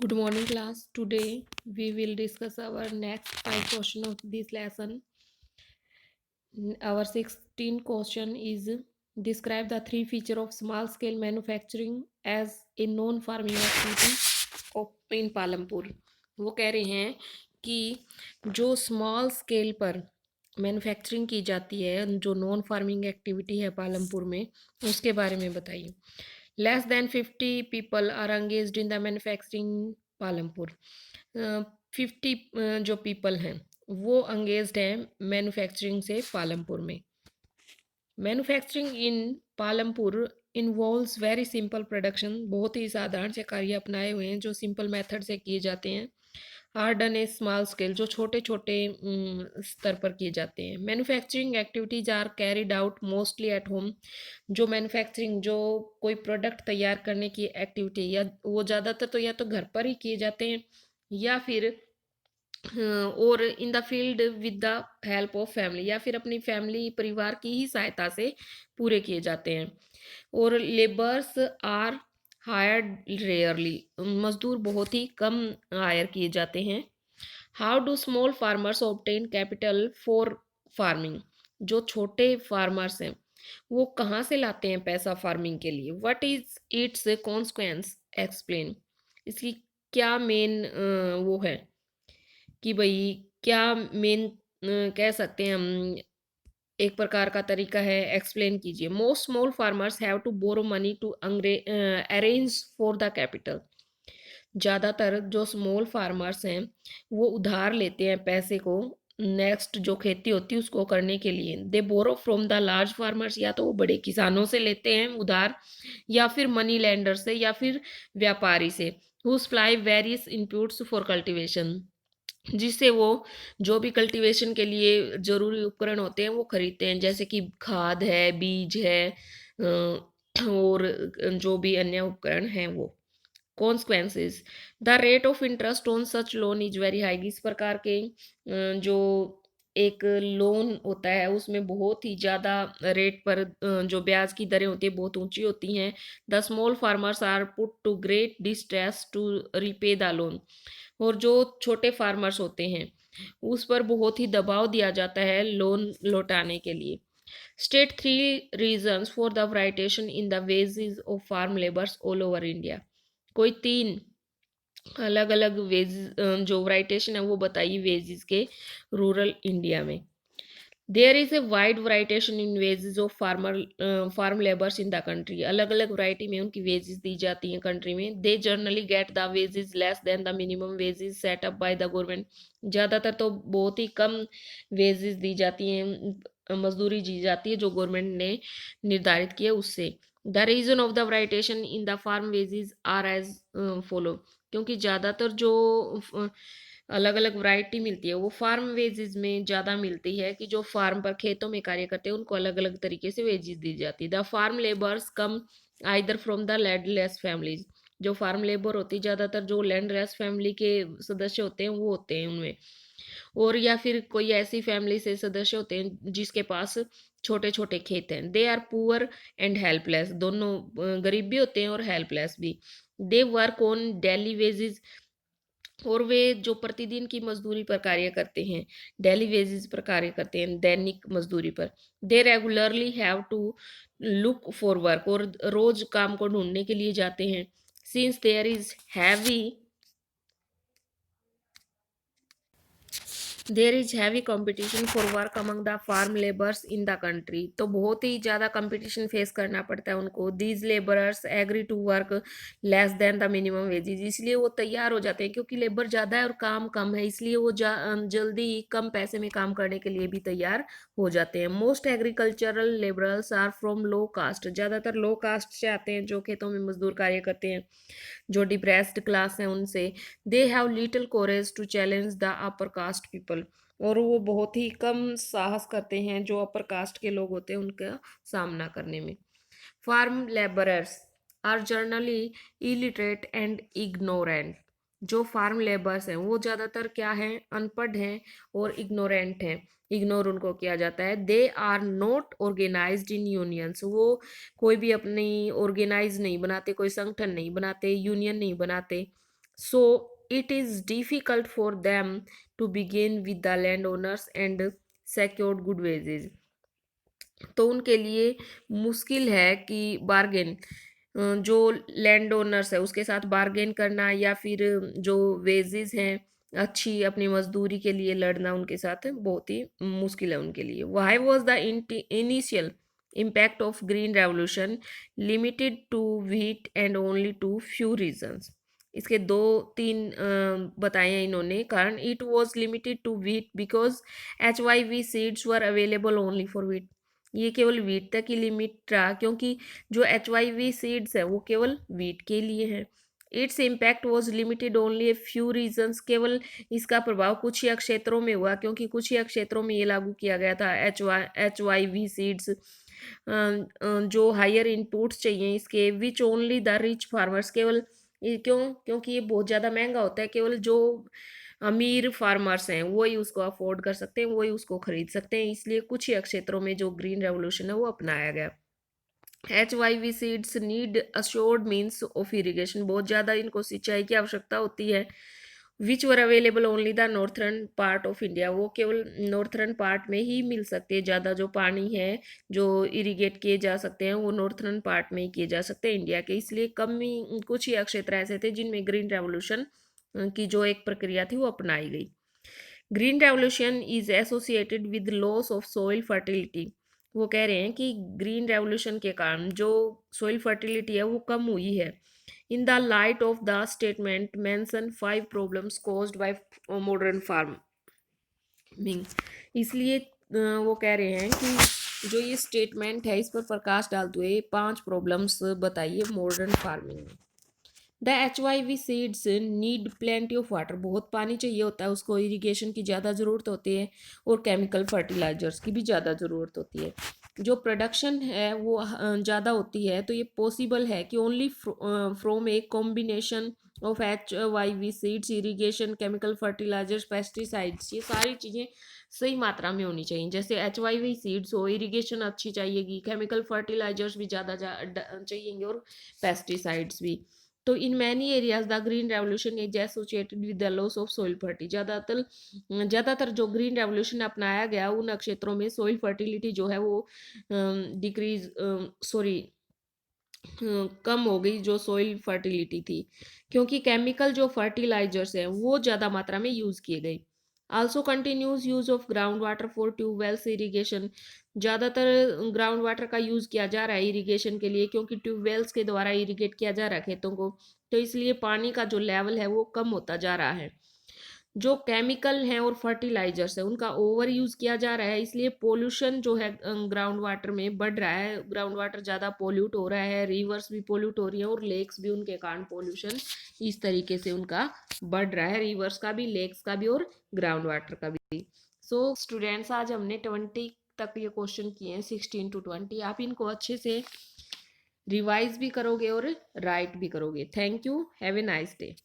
Good morning, class. Today we will discuss our next five question of this lesson. Our 16th question is describe the three feature of small scale manufacturing as a non farming activity in Palampur. वो कह रहे हैं कि जो small scale पर manufacturing की जाती है, जो नॉन फार्मिंग एक्टिविटी है पालमपुर में, उसके बारे में बताइए। Less than 50 people are engaged in the manufacturing Palampur. 50 जो पीपल हैं वो एंगेज्ड हैं मैन्युफैक्चरिंग से पालमपुर में। मैन्युफैक्चरिंग इन Palampur involves very simple production. बहुत ही साधारण से कार्य अपनाए हुए हैं जो सिंपल मेथड से किए जाते हैं। Are done a small scale, जो छोटे छोटे स्तर पर किए जाते हैं। Manufacturing activities are carried out mostly at home. जो मैन्युफैक्चरिंग, जो कोई प्रोडक्ट तैयार करने की एक्टिविटी या वो ज़्यादातर तो या तो घर पर ही किए जाते हैं या फिर और in the field with the help of family, या फिर अपनी फैमिली परिवार की ही सहायता से पूरे किए जाते हैं। और लेबर्स आर हायर्ड रेयरली, मजदूर बहुत ही कम हायर किए जाते हैं। How do small farmers obtain capital for farming. जो छोटे फार्मर्स हैं वो कहाँ से लाते हैं पैसा फार्मिंग के लिए। What is it's consequence, explain. इसकी क्या मेन वो है कि भाई क्या मेन कह सकते हैं हम, एक प्रकार का तरीका है, एक्सप्लेन कीजिए। Most small farmers have to borrow money to arrange for the capital. ज़्यादातर जो स्मॉल फार्मर्स हैं वो उधार लेते हैं पैसे को नेक्स्ट जो खेती होती है उसको करने के लिए। They borrow from the large farmers, या तो वो बड़े किसानों से लेते हैं उधार, या फिर मनी लैंडर से, या फिर व्यापारी से। Who supply various inputs for cultivation, जिससे वो जो भी कल्टीवेशन के लिए ज़रूरी उपकरण होते हैं वो खरीदते हैं, जैसे कि खाद है, बीज है, और जो भी अन्य उपकरण हैं वो। Consequences, the rate of interest on such loan is very high. इस प्रकार के जो एक लोन होता है उसमें बहुत ही ज़्यादा रेट पर जो ब्याज की दरें होती है बहुत ऊंची होती हैं। The small farmers are put to great distress to repay the loan. और जो छोटे फार्मर्स होते हैं उस पर बहुत ही दबाव दिया जाता है लोन लौटाने के लिए। State three reasons for the variation in the wages of farm labours all over India. कोई तीन अलग अलग वेज जो वराइटेशन है वो बताइए वेजेस के रूरल इंडिया में। There is a wide variation in wages of farm labours in the country. अलग अलग वराइटी में उनकी वेजेस दी जाती हैं कंट्री में। They generally get the wages less than the minimum wages set up by the government. ज़्यादातर तो बहुत ही कम वेजेस दी जाती हैं, मजदूरी दी जाती है जो गवर्नमेंट ने निर्धारित किया उससे। The reason of the variation in the farm wages are as follow. क्योंकि ज़्यादातर जो अलग अलग वैरायटी मिलती है वो फार्म वेजेस में ज़्यादा मिलती है कि जो फार्म पर खेतों में कार्य करते हैं उनको अलग अलग तरीके से वेजेस दी जाती है। The farm labours come either from the landless families. जो फार्म लेबर होती है ज़्यादातर जो लैंडलेस फैमिली के सदस्य होते हैं वो होते हैं उनमें, और या फिर कोई ऐसी फैमिली से सदस्य होते हैं जिसके पास छोटे छोटे खेत हैं। They are poor and helpless, दोनों गरीब भी होते हैं और हेल्पलेस भी। They work on daily wages, और वे जो प्रतिदिन की मजदूरी पर कार्य करते हैं, डेली वेजेस पर कार्य करते हैं, दैनिक मजदूरी पर। They regularly have to look for work, और रोज काम को ढूंढने के लिए जाते हैं। Since there is heavy there is heavy competition for work among the farm labours in the country. तो बहुत ही ज़्यादा कंपटीशन फेस करना पड़ता है उनको। These labourers agree to work less than the minimum wages, इसलिए वो तैयार हो जाते हैं क्योंकि लेबर ज़्यादा है और काम कम है, इसलिए वो जल्दी कम पैसे में काम करने के लिए भी तैयार हो जाते हैं। Most agricultural labourers are from low caste, ज़्यादातर लो कास्ट से आते हैं जो खेतों में मजदूर कार्य करते हैं, जो डिप्रेस्ड क्लास हैं उनसे। They have little courage to challenge the upper caste people, और वो बहुत ही कम साहस करते हैं जो अपर कास्ट के लोग होते हैं उनका सामना करने में। Farm labourers are generally illiterate and ignorant. जो फार्म लेबर्स हैं वो ज़्यादातर क्या हैं, अनपढ़ हैं और इग्नोरेंट हैं, इग्नोर उनको किया जाता है। They are not organised in unions, वो कोई भी अपनी ऑर्गेनाइज नहीं बनाते, कोई संगठन नहीं बनाते, यूनियन नहीं बनाते। So it is difficult for them to begin with the landowners and secured good wages. तो उनके लिए मुश्किल है कि बार्गेन जो लैंड ओनर्स है उसके साथ बार्गेन करना, या फिर जो वेजेस हैं अच्छी अपनी मजदूरी के लिए लड़ना उनके साथ बहुत ही मुश्किल है उनके लिए। Why was the initial impact of green revolution limited to wheat and only to few regions. इसके दो तीन बताए हैं इन्होंने कारण। It was limited to wheat because HYV seeds were available only for wheat. ये केवल वीट तक ही लिमिट रहा क्योंकि जो HYV सीड्स है वो केवल वीट के लिए है। Its impact was limited only a few regions. केवल इसका प्रभाव कुछ ही क्षेत्रों में हुआ क्योंकि कुछ ही क्षेत्रों में ये लागू किया गया था HYV सीड्स। जो हायर इनपुट्स चाहिए इसके which only the rich farmers. केवल क्योंकि ये बहुत ज़्यादा महंगा होता है, केवल जो अमीर फार्मर्स हैं वही उसको अफोर्ड कर सकते हैं, वही उसको खरीद सकते हैं। इसलिए कुछ ही क्षेत्रों में जो ग्रीन रेवोल्यूशन है वो अपनाया गया। HYV seeds need assured means of irrigation. बहुत ज़्यादा इनको सिंचाई की आवश्यकता होती है। Which were available only the northern part of India. वो केवल नॉर्थर्न पार्ट में ही मिल सकती है। ज़्यादा जो पानी है जो इरिगेट किए जा सकते हैं वो नॉर्थर्न पार्ट में ही किए जा सकते हैं इंडिया के। इसलिए कम ही कुछ ही क्षेत्र ऐसे थे जिनमें ग्रीन रेवोल्यूशन की जो एक प्रक्रिया थी वो अपनाई गई। Green revolution is associated with loss of soil fertility. वो कह रहे हैं कि ग्रीन रेवोल्यूशन के कारण जो सॉइल फर्टिलिटी है वो कम हुई है। In the light of the statement mention 5 problems caused by modern farming. इसलिए वो कह रहे हैं कि जो ये स्टेटमेंट है इस पर प्रकाश डालते हुए 5 प्रॉब्लम्स बताइए मॉडर्न फार्मिंग में। The HYV seeds need plenty of water. बहुत पानी चाहिए होता है उसको, इरिगेशन की ज़्यादा ज़रूरत होती है और केमिकल फर्टिलाइजर्स की भी ज़्यादा ज़रूरत होती है। जो प्रोडक्शन है वो ज़्यादा होती है, तो ये पॉसिबल है कि only from a combination of HYV seeds, irrigation, chemical fertilisers, pesticides. ये सारी चीज़ें सही मात्रा में होनी चाहिए। जैसे HYV सीड्स हो, इरिगेशन अच्छी चाहिएगी, केमिकल फर्टिलाइजर्स भी ज़्यादा चाहिएंगे और पेस्टिसाइड्स भी। तो in many areas the green revolution is associated with the loss of soil forty. ज़्यादातर जो ग्रीन रेवोल्यूशन अपनाया गया उन क्षेत्रों में सोइल फर्टिलिटी जो है वो डिक्रीज सॉरी कम हो गई, जो सोइल फर्टिलिटी थी, क्योंकि केमिकल जो फर्टिलाइजर्स हैं वो ज़्यादा मात्रा में यूज़ किए गए। Also continues use of ground water for tube wells irrigation. ज़्यादातर ग्राउंड वाटर का यूज़ किया जा रहा है इरीगेशन के लिए क्योंकि ट्यूबवेल्स के द्वारा इरीगेट किया जा रहा है खेतों को, तो इसलिए पानी का जो लेवल है वो कम होता जा रहा है। जो केमिकल हैं और फर्टिलाइजर्स है उनका ओवर यूज किया जा रहा है, इसलिए पोल्यूशन जो है ग्राउंड वाटर में बढ़ रहा है। ग्राउंड वाटर ज़्यादा पोल्यूट हो रहा है, रिवर्स भी पोल्यूट हो रही है और लेक्स भी उनके कारण पोल्यूशन इस तरीके से उनका बढ़ रहा है, रिवर्स का भी, लेक्स का भी और ग्राउंड वाटर का भी। सो स्टूडेंट्स आज हमने 20 तक ये क्वेश्चन किए हैं, 16 to 20। आप इनको अच्छे से रिवाइज भी करोगे और राइट भी करोगे। Thank you, have a nice day.